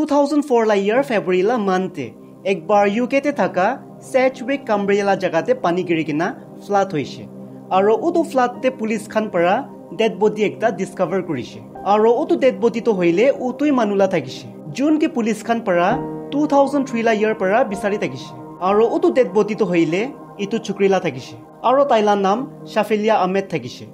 2004 ला year February ला month एक बार UK ते थाका Sedgwick Cumbria ला जगह ते पानी गिरी किना फ्लड होइसे आरो उतो फ्लड ते पुलिस खान परा डेड बॉडी एकटा डिस्कवर करिसे आरो उतो डेड बॉडी तो होइले उतोई मानुला थाकिसे जून के पुलिस खान परा 2003 ला year परा बिसारी थाकिसे आरो उतो डेड बॉडी तो होइले इतु छुकरीला थाकिसे आरो ताइला नाम शाफिलिया अहमेद थाकिसे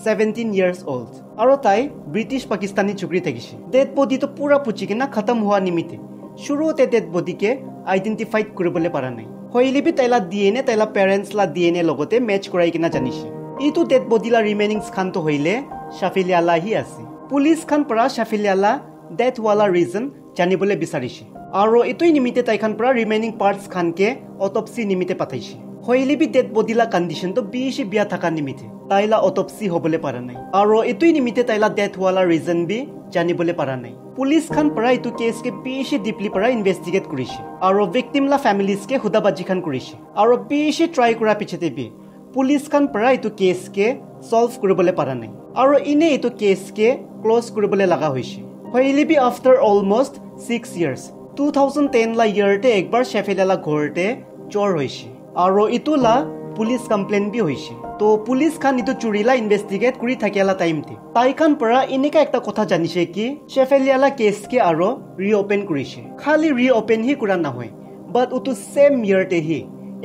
17 years old आरो ताई ब्रिटिश पाकिस्तानी छुकरी थाकिसे डेड बॉडी तो पूरा पुची किना खत्म हुआ निमिते शुरुते डेड बॉडी के आइडेंटिफाइड करबले पारा नै होइले बि ताइला डीएनए ताइला पेरेंट्स ला डीएनए लगते मैच कराई किना जानिसे इतु डेड बॉडी ला रिमेनिंग्स खान तो होइले शाफिलिया ला ही आसी पुलिस खान परा शाफिलिया ला डेथ वाला रीजन जानिबले बिसारिसे आरो इतुई निमिते ताइ खान परा रिमेनिंग पार्ट्स खान के ऑटोप्सी निमिते पाथाइसे होइले बि डेड बॉडी ला कंडीशन तो बिसि बिया थाका निमिते ताइला ऑटोप्सी होबले पारा नै आरो इतुई निमिते ताइला डेथ वाला रीजन बि जानिबले पारा नै पुलिस खान परा इतु केस के बिसि डीपली परा इन्वेस्टिगेट करिसे आरो विक्टिम ला फैमिलीज के हुदाबाजी खान करिसे आरो बिसि ट्राई करा पिछते बि पुलिस खान परा इतु केस के सॉल्व करबले पारा नै आरो इने इतु केस के क्लोज करबले लगा होइसे होइले बि आफ्टर ऑलमोस्ट 6 years 2010 ला year ते एक बार शेफिलिया ला घरते चोर होइसे आरो इतु ला पुलिस कंप्लेन भी होइसे तो पुलिस खान इतु चुरीला इन्वेस्टिगेट करि थाकेला टाइम थी ताई खान परा इनेका एकटा कथा जानिसे कि शेफिलिया ला केस के आरो रीओपन करिसे खाली रीओपन ही कुरा ना होय बट उतु सेम year ते ही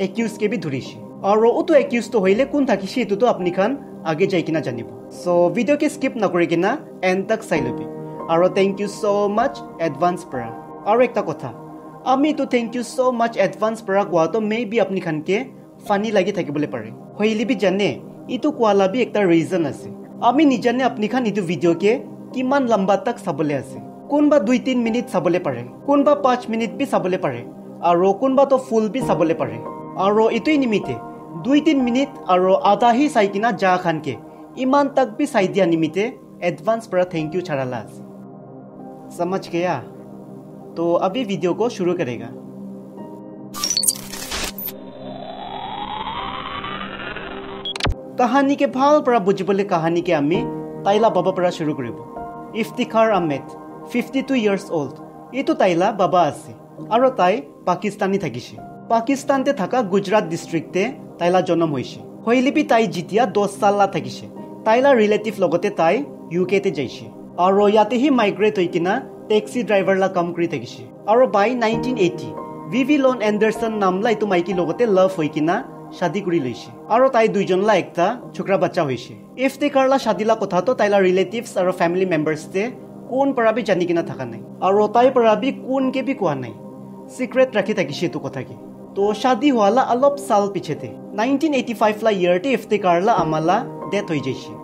एक्यूज के भी धरिसे आरो उतु एक्यूज तो होइले कोन थाकिसे इतु तो अपनी खान आगे जाय किना जानिबो सो वीडियो के स्किप ना करि किना एंड तक साइलबि आरो thank you so much advance परा आरो एकटा कथा आमी तो thank you so much advance परा कोआ तो मे बी अपनी खान के फानी लागि থাকিবলে পারে হইলি বি জানে ইতু কোয়ালা বি একটা রিজন আছে আমি নিজানে আপনি খান ইতু ভিডিও কে কিমান লম্বা তক সাবলে আছে কোনবা 2-3 মিনিট সাবলে পারে কোনবা 5 মিনিট বি সাবলে পারে আর কোনবা তো ফুল বি সাবলে পারে আর ইতুই নিমিতে 2-3 মিনিট আর আধা হি সাইকিনা যা খান के ইমান তক বি সাই দিয়া নিমিতে एडवांस पर थैंक यू छड़ाला समझ गया तो अभी वीडियो को शुरू करेगा कहानी के भाल पर बुझबले कहानी के आमी ताइला बाबा पर शुरू करिबो इफ्तिखार अहमेद 52 years old इतो ताइला बाबा आसे आरो ताई पाकिस्तानी थाकिसे पाकिस्तान ते थाका गुजरात डिस्ट्रिक्ट ते ताइला जन्म होइसे होइले बि ताई जितिया 10 साल ला थाकिसे ताइला रिलेटिव लगते ताई यूके ते जाइसे आरो याते ही माइग्रेट होइकिना टैक्सी ड्राइवर ला काम करि थाकिसे आरो बाय 1980 विवी लोन एंडरसन नामला इतो माइकी लगते लव होइकिना शादी करि लैसे आरो ताई दुइजन ला एकटा छोकरा बच्चा होइसे इफ्तिखार ला शादी ला कथा तो ताइला रिलेटिव्स आरो फैमिली मेंबर्स ते कोन परा बि जानि किना थाका नै आरो ताई परा बि कोन के बि कोआ नै सीक्रेट राखि थाकिसे तो कथा के तो शादी होला अलप साल पिछेते 1985 ला year ते इफ्तिखार ला आमाला डेथ होई जैसे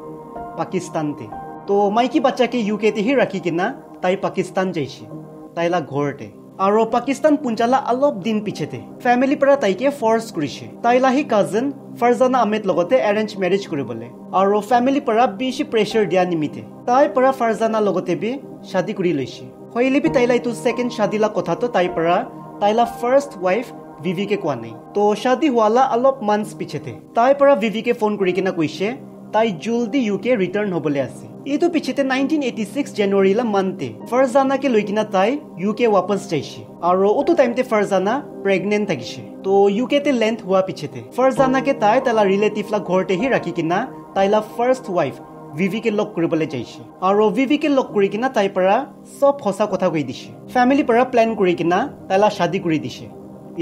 पाकिस्तान ते तो माइकी बच्चा के यूके ते ही राखि किना ताई पाकिस्तान जैसे ताइला घरते आरो पाकिस्तान पुंचाला अलप दिन पिछेते फैमिली परा ताई के फोर्स करिसे ताइला ही कजन फरजाना अहमेद लगते अरेंज मैरिज करिबले आरो फैमिली परा बेसी प्रेशर दिया निमिते ताई परा फरजाना लगते बि शादी करि लैसे होइले बि ताइला इतु सेकंड शादी ला कथा तो ताई परा ताइला फर्स्ट वाइफ विवी के कोआ नै तो शादी हुआला अलप मंथ्स पिछेते ताई परा विवी के फोन करि किना कइसे ताई जल्दी यूके रिटर्न होबले आसे इतो पिछेते 1986 जनवरी ला मंथे फरजाना के लइकिना ताई यूके वापस जाइसे आरो उतो टाइम ते फरजाना प्रेग्नेंट थाकिसे तो यूके ते लेंथ हुआ पिछेते फरजाना के ताई ताला रिलेटिव ला घरते ही राखि किना ताइला फर्स्ट वाइफ विवी के लक करबले जाइसे आरो विवी के लक करि किना ताई परा सब हसा कथा कहि दिसे फैमिली परा प्लान करि किना ताला शादी करि दिसे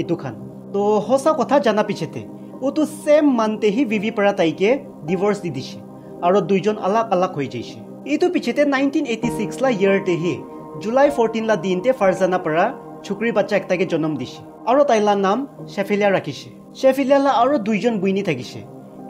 इतु खान तो हसा कथा जाना पिछेते उतो सेम मानते ही विवी परा ताई के डिवोर्स दि दिसे आरो दुइजन अलग अलग होई जैसे इतो पिछेते 1986 ला year ते ही जुलाई 14 ला दिन ते फरजाना परा छुकरी बच्चा एकटा के जन्म दिसे आरो ताइला नाम शेफिलिया राखिसे शेफिलिया ला आरो दुइजन बुइनी थाकिसे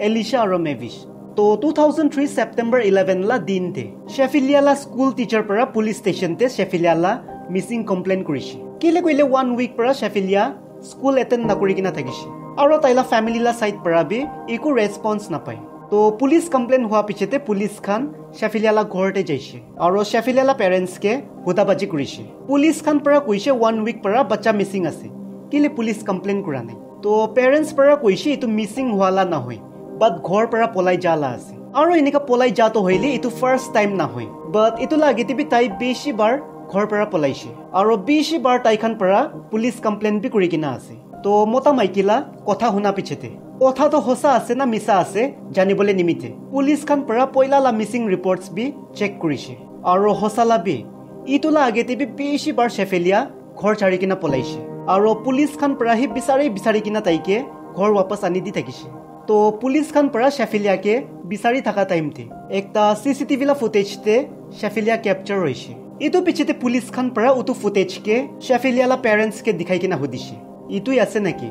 एलिशा आरो मेविश तो 2003 सेप्टेम्बर 11 ला दिन ते शेफिलिया ला स्कूल टीचर परा पुलिस स्टेशन ते शेफिलिया ला मिसिंग कंप्लेन करिसे केले कइले 1 वीक परा शेफिलिया स्कूल अटेंड ना करि किना थाकिसे आरो ताइला फैमिली ला साइड परा बि एको रेस्पॉन्स ना पाए तो पुलिस कंप्लेन हुआ पिछेते पुलिस खान शेफिलिया ला घरते जाइसे और शेफिलिया ला पेरेंट्स के हुदाबाजी करिसे पुलिस खान परा कइसे 1 वीक परा बच्चा मिसिंग आसे किले पुलिस कंप्लेन करा नै तो पेरेंट्स परा कइसे इतु मिसिंग हुआला ना होय बट घर परा पलाई जाला आसे और इनेका पलाई जातो होइले इतु फर्स्ट टाइम ना होय बट इतु लागेते बि ताई बेसी बार ঘৰ পৰা পলাইছে আৰু 20 বাৰ তাইখান পৰা পুলিচ কমপ্লেইন বি কৰি কিনা আছে তো মতা মাইকিলা কথা শুনা পিছতে কথাটো সঁচা আছে না মিছা আছে জানিবলৈ নিমিতে পুলিচ খান পৰা পইলালা মিসিং ৰিপৰ্টছ বি চেক কৰিছে আৰু সঁচালা বি ইটোলা আগেতে বি 20 বাৰ শেফেলিয়া ঘৰ ছাৰি কিনা পলাইছে আৰু পুলিচ খান পৰা হি বিচাৰি কিনা তাইকে ঘৰ वापस আনি দি থাকিছে তো পুলিচ খান পৰা শেফেলিয়াকে বিচাৰি থাকা টাইমতে একটা সিসিটিভি লা ফুটেজতে শেফেলিয়া ক্যাপচাৰ হৈছে ইটো পিছতে পুলিচ খান পৰা উটো ফুটেজকে শেফেলিয়ালা পেৰেন্টছকে দেখাই কিনা সুধিছে ইটোই আছে নাকি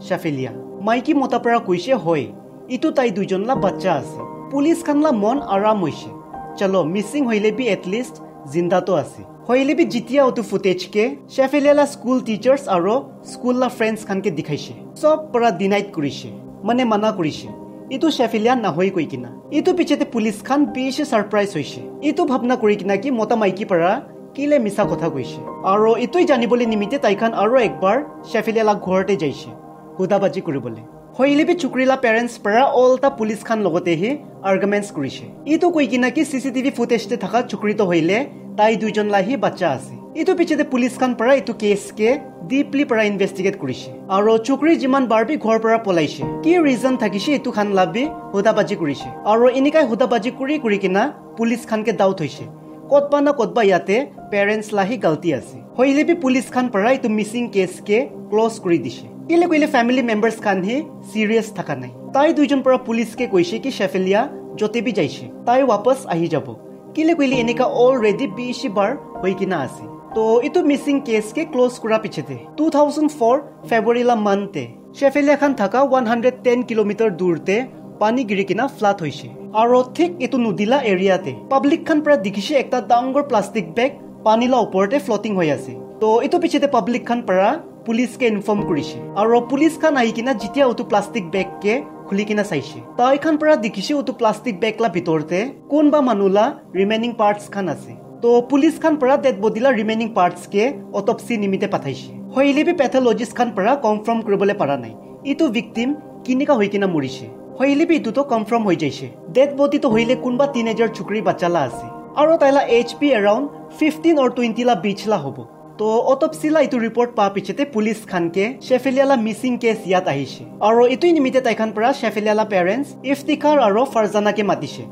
শেফেলিয়া মাইকি মতা পৰা কৈছে হয় ইটো তাই দুজনলা বাচ্চা আছে পুলিচ খানলা মন আৰাম হৈছে চলো মিসিং হইলে বি এটলিষ্ট জিন্দাটো আছে হইলে বি জিতিয়া উটো ফুটেজকে শেফেলিয়ালা স্কুল টিচাৰ্ছ আৰু স্কুললা ফ্ৰেণ্ডছ খানকে দেখাইছে সব পৰা ডিনাইট কৰিছে মানে মানা কৰিছে ইটো শেফেলিয়া নহৈ কৈ কিনা ইটো পিছতে পুলিচ খান বেছি সাৰপ্ৰাইজ হৈছে ইটো ভাবনা কৰি কিনা কি মতা মাইকি পৰা কিলে মিছা কথা কৈছে আৰু ইটোই জানিবলৈ নিমিতে তাইখান আৰু একবাৰ শেফেলিয়ালা ঘৰতে যাইছে হুদাবাজি কৰিবলৈ হইলে বি চুকৰিলা পেৰেন্টছ পৰা অলটা পুলিচ খান লগতে হি আৰ্গুমেন্টছ কৰিছে ইটো কৈ কিনা কি সিসিটিভি ফুটেজতে থকা চুকৰিত হইলে তাই দুইজন লাহি বাচ্চা আছে ইটো পিছতে পুলিচ খান পৰা ইটো কেছকে ডিপলি পৰা ইনভেষ্টিগেট কৰিছে আৰু চুকৰি যিমান বাৰবি ঘৰ পৰা পলাইছে কি ৰিজন থাকিছে ইটো খান লাবি হুদাবাজি কৰিছে আৰু এনিকাই হুদাবাজি কৰি কিনা পুলিচ খানকে ডাউট হৈছে কতবা না কতবা ইয়াতে পেৰেন্টছ লাহি গলতি আছে হইলে বি পুলিচ খান পৰা ইটো মিসিং কেছকে ক্লোজ কৰি দিছে কেলে কইলে ফ্যামিলি মেম্বাৰ্ছ খান হি সিৰিয়াস থাকা নাই তাই দুইজন পৰা পুলিচকে কৈছে কি শেফেলিয়া যতে বি যাইছে তাই वापस আহি যাব কেলে কইলে এনেকা অলৰেডি 20 বাৰ হৈ কিনা আছে তো ইটো মিসিং কেছকে ক্লোজ কৰা পিছতে 2004 ফেব্ৰুৱাৰীলা মানতে শেফেলিয়া খান থাকা 110 কিলোমিটাৰ দূৰতে পানী গিৰি কিনা ফ্লাট হৈছে আৰু ঠিক ইটো নদীলা এৰিয়াতে পাব্লিক খান পৰা দেখিছে একটা ডাঙৰ প্লাষ্টিক বেগ পানীলা ওপৰতে ফ্লোটিং হৈ আছে তো ইটো পিছতে পাব্লিক খান পৰা পুলিচকে ইনফৰ্ম কৰিছে আৰু পুলিচ খান আহি কিনা যেতিয়া উটো প্লাষ্টিক বেগকে খুলি কিনা চাইছে তাই খান পৰা দেখিছে উটো প্লাষ্টিক বেগলা ভিতৰতে কোনবা মানুহলা ৰিমেইনিং পাৰ্টছ খান আছে তো পুলিচ খান পৰা ডেড বডিলা ৰিমেইনিং পাৰ্টছকে অটপসি নিমিতে পাঠাইছে হইলে বি পেথলজিষ্ট খান পৰা কনফাৰ্ম কৰিবলৈ পাৰা নাই ইটো ভিকটিম কিনিকা হৈ কিনা মৰিছে হইলে বি ইটো কনফাৰ্ম হৈ যাইছে ডেড বডিটো হইলে কোনবা টিনেজাৰ চুকৰি বাচ্চালা আছে আৰু তাইলা এইচপি এৰাউণ্ড 15 or 20 লা বিচলা হ'ব তো অটপসিলা ইটো ৰিপৰ্ট পা পিছতে পুলিচ খানকে শেফেলিয়ালা মিসিং কেছ ইয়াত আহিছে আৰু ইটোই নিমিতে তাইখান পৰা শেফেলিয়ালা পেৰেন্টছ ইফতিখাৰ আৰু ফাৰজানাকে মাতিছে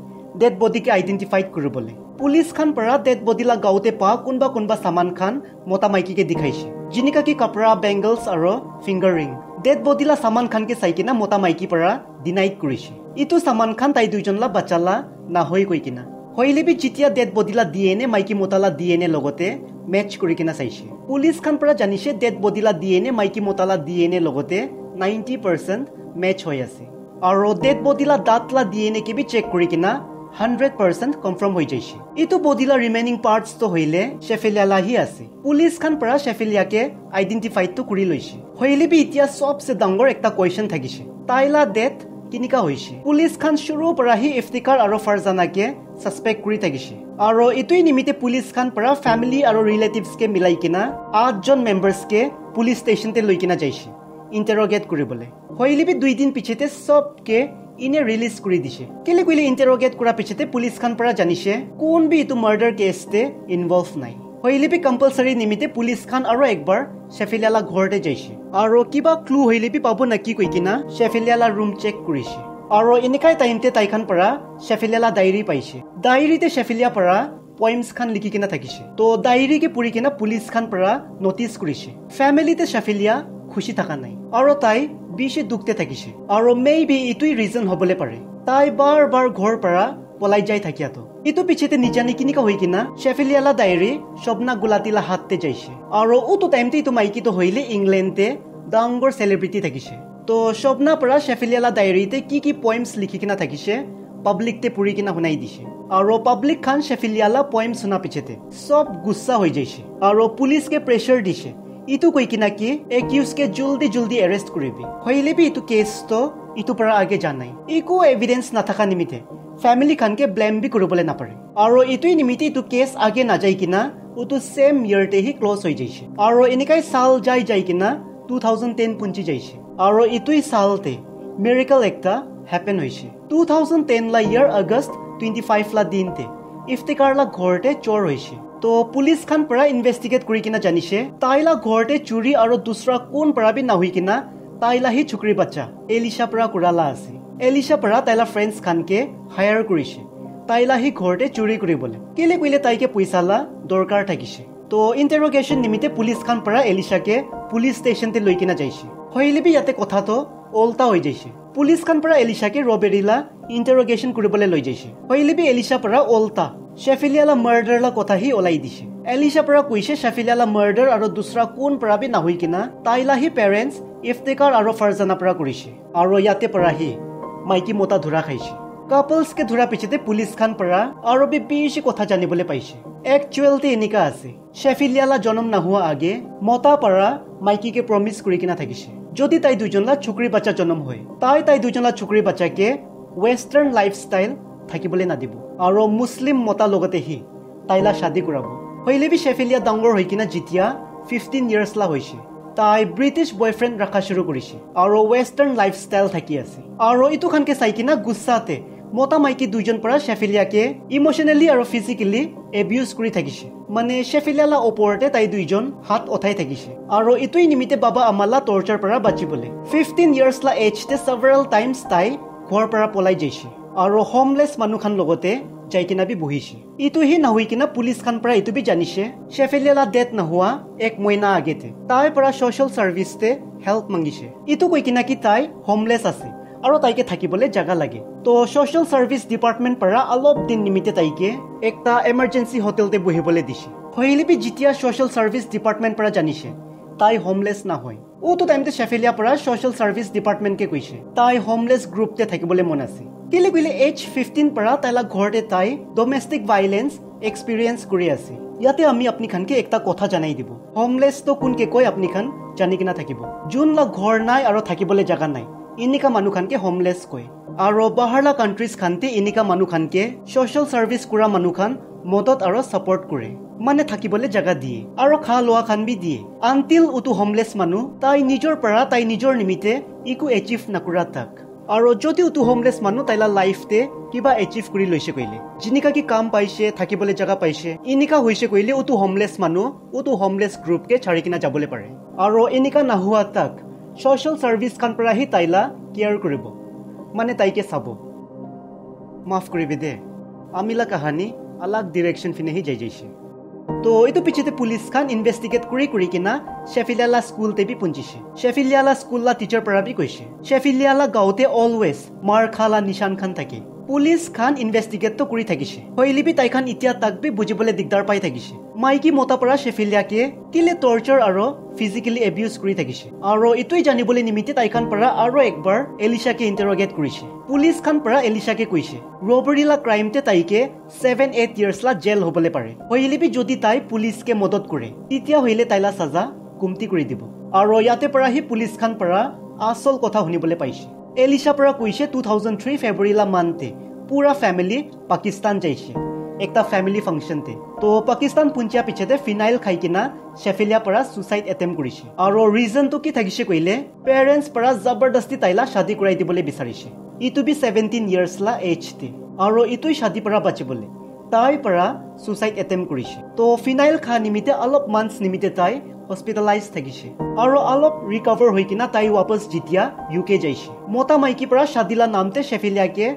ডেড বডিকে আইডেন্টিফাইড কৰিবলৈ পুলিচ খান পৰা ডেড বডিলা গাওতে পা কোনবা সামান খান মতা মাইকিকে দেখাইছে জিনিকা কি কাপৰা বেংগলছ আৰু ফিংগাৰ ৰিং ডেড বডিলা সামান খানকে চাই কিনা মতা মাইকি পৰা ডিনাইট কৰিছে ইটো সামান খান তাই দুইজনলা বাচ্চালা নহৈ কৈ কিনা হইলে বি যেতিয়া ডেড বডিলা ডিএনএ মাইকি মতালা ডিএনএ লগতে মেচ কৰি কিনা চাইছে পুলিচ খান পৰা জানিছে ডেড বডিলা ডিএনএ মাইকি মতালা ডিএনএ লগতে 90% মেচ হৈ আছে আৰু dead বডিলা দাঁতলা DNA K B check কৰি কিনা 100% কনফাৰ্ম হৈ যাইছে ইটো বডিলা ৰিমেইনিং পাৰ্টছ তো হইলে শেফেলিয়ালা হি আছে পুলিচ খান পৰা শেফেলিয়াকে আইডেন্টিফাইড তো কৰি লৈছে হইলে বি এতিয়া সবসে ডাঙৰ একটা কোৱেশ্চন থাকিছে তাইলা ডেথ কিনিকা হৈছে পুলিচ খান শুৰু পৰা হি ইফতিখাৰ আৰু ফাৰজানাকে সাসপেক্ট কৰি থাকিছে আৰু ইটোই নিমিতে পুলিচ খান পৰা ফ্যামিলি আৰু ৰিলেটিভছ কে মিলাই কিনা 8 জন মেম্বাৰ্ছ কে পুলিচ ষ্টেচনতে লৈ কিনা যাইছে ইন্টাৰোগেট কৰিবলৈ হইলে বি 2 দিন পিছতে সবকে ইনে ৰিলিজ কৰি দিছে কেলে কইলে ইন্টাৰোগেট কৰা পিছতে পুলিচ খান পৰা জানিছে কোন বি ইটো মাৰ্ডাৰ কেছতে ইনভলভ নাই হইলে বি কম্পালসৰি নিমিতে পুলিচ খান আৰু একবাৰ শেফেলিয়ালা ঘৰতে যাইছে আৰু কিবা ক্লু হইলে বি পাব নাকি কৈ কিনা শেফেলিয়ালা ৰুম চেক কৰিছে আৰু এনেকাই টাইমতে তাইখান পৰা শেফেলিয়ালা ডায়েৰী পাইছে ডায়েৰীতে শেফেলিয়া পৰা পয়েমছ খান লিখি কিনা থাকিছে তো ডায়েৰীকে পঢ়ি কিনা পুলিচ খান পৰা নোটিস কৰিছে ফ্যামিলিতে শেফেলিয়া খুশি থাকা নাই আৰু তাই বেছি দুখতে থাকিছে আৰু মেবি ইটোই ৰিজন হ'বলে পাৰে তাই বাৰ ঘৰ পৰা পলাই যাই থাকিয়াতো ইটো পিছতে নিজানি কিনিকা হৈ কিনা শেফেলিয়ালা ডায়েৰী স্বপ্না গুলাতিলা হাততে যাইছে আৰু উটো টাইমতে ইটো মাইকিটো হইলে ইংলেণ্ডতে ডাঙৰ সেলিব্ৰিটি থাকিছে তো স্বপ্না পৰা শেফেলিয়ালা ডায়েৰীতে কি পয়েমছ লিখি কিনা থাকিছে পাব্লিকতে পঢ়ি কিনা শুনাই দিছে আৰু পাব্লিক খান শেফেলিয়ালা পয়েম শুনা পিছতে সব গুচ্ছা হৈ যাইছে আৰু পুলিচকে প্ৰেছাৰ দিছে ইটো কৈ কিনা কি একিউজকে জলদি এৰেষ্ট কৰিবি হইলে বি ইটো কেছ তো ইটো পৰা আগে জানাই ইকো এভিডেন্স নাথাকা নিমিতে ফ্যামিলি খানকে ব্লেম বি কৰিবলৈ নাপাৰে আৰু ইটোই নিমিতে ইটো কেছ আগে না যাই কিনা উটো সেম ইয়াৰতে হি ক্লোজ হৈ যাইছে আৰু এনেকাই সাল যাই কিনা 2010 পুঞ্জি যাইছে আৰু ইটোই সালতে মিৰাকল একটা হ্যাপেন হৈছে 2010 লা ইয়াৰ আগষ্ট 25 লা দিনতে ইফতিখাৰলা ঘৰতে চোৰ হৈছে তো পুলিচ খান পৰা ইনভেষ্টিগেট কৰি কিনা জানিছে তাইলা ঘৰতে চুৰি আৰু দুসৰা কোন পৰা বি না হৈ কিনা তাইলা হি চুকৰি বাচ্চা এলিশা পৰা কুৰালা আছে এলিশা পৰা তাইলা ফ্ৰেণ্ডছ খানকে হায়াৰ কৰিছে তাইলা হি ঘৰতে চুৰি কৰিবলৈ কেলে কইলে তাইকে পইচালা দৰকাৰ থাকিছে তো ইন্টাৰোগেশ্যন নিমিতে পুলিচ খান পৰা এলিশাকে পুলিচ ষ্টেচনতে লৈ কিনা যাইছে হইলে বি ইয়াতে কথাটো ওলটা হৈ যাইছে পুলিচ খান পৰা এলিশাকে ৰবেৰিলা ইন্টাৰোগেশ্যন কৰিবলৈ লৈ যাইছে হইলে বি এলিশা পৰা ওলটা শেফিলিয়ালা মাৰ্ডাৰলা কথা হি ওলাই দিছে এলিশা পৰা কৈছে শেফিলিয়ালা মাৰ্ডাৰ আৰু দুসৰা কোন পৰা বি না হৈ কিনা তাইলা হি পেৰেণ্টছ ইফতিকাৰ আৰু ফাৰজানা পৰা কৰিছে আৰু ইয়াতে পৰা হি মাইকি মতা ধৰা খাইছে কাপলস के ধৰা পিছতে পুলিচ খান পৰা আৰু বেছি কথা জানিবলৈ পাইছে একচুৱেলতে এনেকা আছে শেফিলিয়ালা জন্ম না হোৱা আগে মতা পৰা মাইকিকে প্ৰমিস কৰি কিনা থাকিছে যদি তাই দুজনলা চুকৰি বাচ্চা জন্ম হয় তাই দুজনলা চুকৰি বাচ্চাকে ওয়েস্টাৰ্ণ লাইফষ্টাইল থাকিবলৈ না দিব আৰু মুছলিম মতা লগতে হি তাইলা শাদি কৰাব হইলে বি শেফিলিয়া ডাঙৰ হৈ কিনা যেতিয়া 15 ইয়াৰ্স লা হৈছে তাই ব্ৰিটিছ বয়ফ্ৰেণ্ড ৰাখা শুৰু কৰিছে আৰু ওয়েস্টাৰ্ণ লাইফষ্টাইল থাকি আছে আৰু ইটো খানকে চাই কিনা গুছাতে মতা মাইকি দুজন পৰা শেফিলিয়াকে ইমোশনালি আৰু ফিজিক্যালি এবিউজ কৰি থাকিছে মানে শেফিলিয়ালা ওপৰতে তাই দুইজন হাত উঠাই থাকিছে আৰু ইটোই নিমিতে বাবা আমালা টৰ্চাৰ পৰা বাচিবলৈ 15 ইয়াৰ্স লা এজতে সেভাৰাল টাইমছ তাই ঘৰ পৰা পলাই যাইছে আৰু হোমলেছ মানুহ খান লগতে যাই কিনা বি বহিছে ইটো হি না হৈ কিনা পুলিচ খান পৰা ইটো বি জানিছে শেফিলিয়ালা ডেথ না হোৱা এক মহিনা আগেতে তাই পৰা সোশ্যাল সাৰ্ভিসতে হেল্প মাগিছে ইটো কৈ কিনা কি তাই হোমলেছ আছে আৰু তাইকে থাকিবলৈ জায়গা লাগে তো সোশ্যাল সাৰ্ভিস ডিপাৰ্টমেন্ট পৰা অলপ দিন নিমিতে তাইকে একটা এমাৰ্জেন্সি হোটেলতে বহিবলৈ দিছে হইলে বি যেতিয়া সোশ্যাল সাৰ্ভিস ডিপাৰ্টমেন্ট পৰা জানিছে তাই হোমলেছ না হয় ওটো টাইমতে শেফিলিয়া পৰা সোশ্যাল সাৰ্ভিস ডিপাৰ্টমেন্টকে কৈছে তাই হোমলেছ গ্ৰুপতে থাকিবলৈ মন আছে কেলে কইলে এজ 15 পৰা তাইলা ঘৰতে তাই ডোমেষ্টিক ভাইলেন্স এক্সপেৰিয়েন্স কৰি আছে ইয়াতে আমি আপনি খানকে একটা কথা জানাই দিব হোমলেছ তো কোনকে কয় আপনি খান জানি কিনা থাকিব যোনলা ঘৰ নাই আৰু থাকিবলৈ জায়গা নাই ইনিকা মানুহ খানকে হোমলেছ কয় আৰু বাহাৰলা কান্ট্ৰিজ খানতে ইনিকা মানুহ খানকে সোশ্যাল সাৰ্ভিস কৰা মানুহ খান মদত আৰু সাপোৰ্ট কৰে মানে থাকিবলৈ জায়গা দিয়ে আৰু খা লোৱা খান বি দিয়ে আনটিল উটো হোমলেছ মানুহ তাই নিজৰ পৰা তাই নিজৰ নিমিতে ইকো এচিভ নকৰা তাক আৰু যদি উটো হোমলেছ মানুহ তাইলা লাইফতে কিবা এচিভ কৰি লৈছে কইলে জিনিকা কি কাম পাইছে থাকিবলৈ জায়গা পাইছে ইনিকা হৈছে কইলে উটো হোমলেছ মানুহ উটো হোমলেছ গ্ৰুপকে ছাৰি কিনা যাবলৈ পাৰে আৰু ইনিকা না হোৱা তাক সোশ্যাল সাৰ্ভিস খান পৰা হি তাইলা কেয়াৰ কৰিব মানে তাইকে চাব মাফ কৰিবি দে আমিলা কাহানী अलग डायरेक्शन फिने ही जाइছে तो इतो पिछते पुलिस खान इन्वेस्टिगेट কৰি কিনা শেফিলিয়ালা স্কুলতে বি পঞ্জিছে শেফিলিয়ালা স্কুললা টিচাৰ পৰা বি কৈছে শেফিলিয়ালা গাওতে অলৱেজ মাৰ খালা নিশান খান থাকে পুলিচ খান ইনভেস্টিগেট তো কৰি থাকিছে হইলিবি তাই খান ইতিয়া তাক বি বুজিবলৈ দিগদাৰ পাই থাকিছে মাইকি মতা পৰা শেফিলিয়াকে কিলে টৰ্চাৰ আৰু ফিজিক্যালি এবিউজ কৰি থাকিছে আৰু ইটোই জানিবলৈ নিমিতে তাই খান পৰা আৰু একবাৰ এলিশাকে ইন্টাৰোগেট কৰিছে পুলিচ খান পৰা এলিশাকে কৈছে ৰবৰিলা ক্ৰাইমতে তাইকে 7-8 ইয়াৰ্স লা জেল হ'বলে পাৰে হইলিবি যদি তাই পুলিচকে মদত কৰে তেতিয়া হইলে তাইলা সাজা কুমতি কৰি দিব আৰু ইয়াতে পৰা হি পুলিচ খান পৰা আসল কথা শুনিবলৈ পাইছে এলিশা পৰা কৈছে 2003 ফেব্ৰুৱাৰীলা মানতে পুৰা ফ্যামিলি পাকিস্তান যাইছে একটা ফ্যামিলি ফাংশনতে তো পাকিস্তান পুঞ্চিয়া পিছতে ফিনাইল খাই কিনা শেফিলিয়া পৰা সুসাইড এটেম্প কৰিছে আৰু ৰিজন তো কি থাকিছে কইলে পেৰেন্টছ পৰা জবৰদস্তি তাইলা শাদি কৰাই দিবলৈ বিচাৰিছে ইটো বি 17 ইয়াৰ্স লা এজতে আৰু ইটোই শাদি পৰা বাচিবলৈ তাই পৰা সুসাইড এটেম্প কৰিছে তো ফিনাইল খা নিমিতে অলপ মান্থস নিমিতে তাই হস্পিটালাইজ থাকিছে আৰু অলপ ৰিকভাৰ হৈ কিনা তাই वापस জিতিয়া ইউকে যাইছে মতা মাইকি পৰা শাদিলা নামতে শেফিলিয়াকে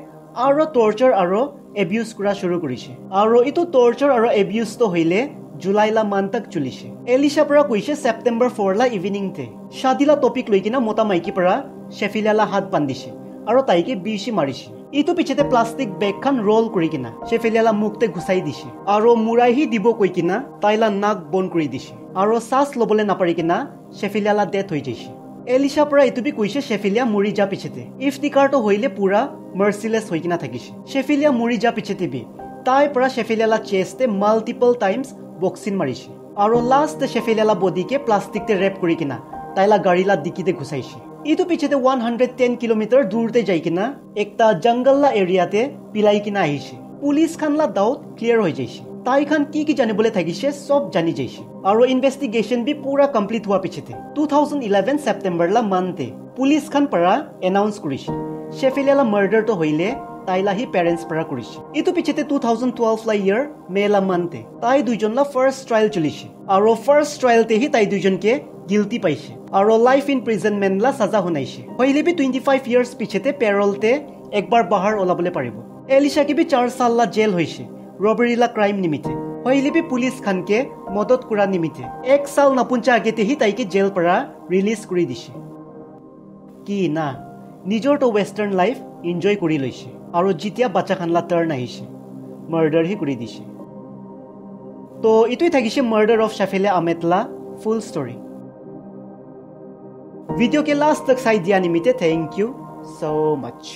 আৰু টৰ্চাৰ আৰু এবিউজ কৰা শুৰু কৰিছে আৰু ইটো টৰ্চাৰ আৰু এবিউজ তো হইলে জুলাইলা মান তক চলিছে এলিশা পৰা কৈছে সেপ্টেম্বৰ 4 লা ইভিনিং তে শাদিলা টপিক লৈ কিনা মতা মাইকি পৰা শেফিলিয়ালা হাত বান্ধিছে আৰু তাইকে বিশি মাৰিছে ইটো পিছতে প্লাষ্টিক বেগ খান ৰোল কৰি কিনা শেফিলিয়ালা মুখতে ঘুসাই দিছে আৰু মুৰাইহি দিব কৈ কিনা তাইলা নাক বন কৰি দিছে আৰু সাস লবলৈ নাপাৰি কিনা শেফিলিয়ালা ডেথ হৈ যাইছে এলিশা পৰা ইটো বি কৈছে শেফিলিয়া মৰি যা পিছতে ইফতিকাৰ তো হইলে পুৰা মাৰ্সিলেছ হৈ কিনা থাকিছে শেফিলিয়া মৰি যা পিছতে বি তাই পৰা শেফিলিয়ালা চেষ্টে মাল্টিপল টাইমছ বক্সিন মাৰিছে আৰু লাষ্ট শেফিলিয়ালা বডিকে প্লাষ্টিকতে ৰেপ কৰি কিনা তাইলা গাড়ীলা ডিকিতে ঘুসাইছে ইটো পিছতে 110 কিলোমিটাৰ দূৰতে যাই কিনা একটা জংগললা এৰিয়াতে পিলাই কিনা আহিছে পুলিচ খানলা ডাউট ক্লিয়াৰ হৈ যাইছে তাই খান কি জানিবলৈ থাকিছে সব জানি যাইছে আৰু ইনভেষ্টিগেশ্যন বি পুৰা কমপ্লিট হোৱা পিছতে 2011 সেপ্টেম্বৰ লা মানতে পুলিচ খান পৰা এনাউন্স কৰিছে শেফিলিয়ালা মাৰ্ডাৰ তো হইলে তাইলা হি পেৰেণ্টছ পৰা কৰিছে ইটো পিছতে 2012 লা ইয়াৰ মেলা মানতে তাই দুইজনলা ফাৰ্ষ্ট ট্ৰায়াল চলিছে আৰু ফাৰ্ষ্ট ট্ৰায়ালতে হি তাই দুইজনকে গিল্টি পাইছে আৰু লাইফ ইনপ্ৰিজনমেণ্ট লা সাজা শুনাইছে হইলেবি 25 ইয়াৰ্স পিছতে পেৰলতে একবাৰ বাহাৰ ওলাবলে পাৰিব এলিশা কি বি 4 সাল লা জেল হৈছে ৰবাৰীলা ক্ৰাইম নিমিতে হইলেবি পুলিচ খানকে মদত কৰা নিমিতে 1 সাল নাপুঞ্চা আগেতে হি তাইকে জেল পৰা ৰিলিজ কৰি দিছে কি না নিজৰ তো ওয়েস্টাৰ্ণ লাইফ এনজয় কৰি লৈছে আৰু যেতিয়া বাচ্চা খানলা টাৰ্ন আহিছে মাৰ্ডাৰ হি কৰি দিছে তো ইটোই থাকিছে মাৰ্ডাৰ অফ শাফিলে আহমেদলা ফুল ষ্টৰী वीडियो के लास्ट तक साइड दिया निमित्ते थैंक यू सो मच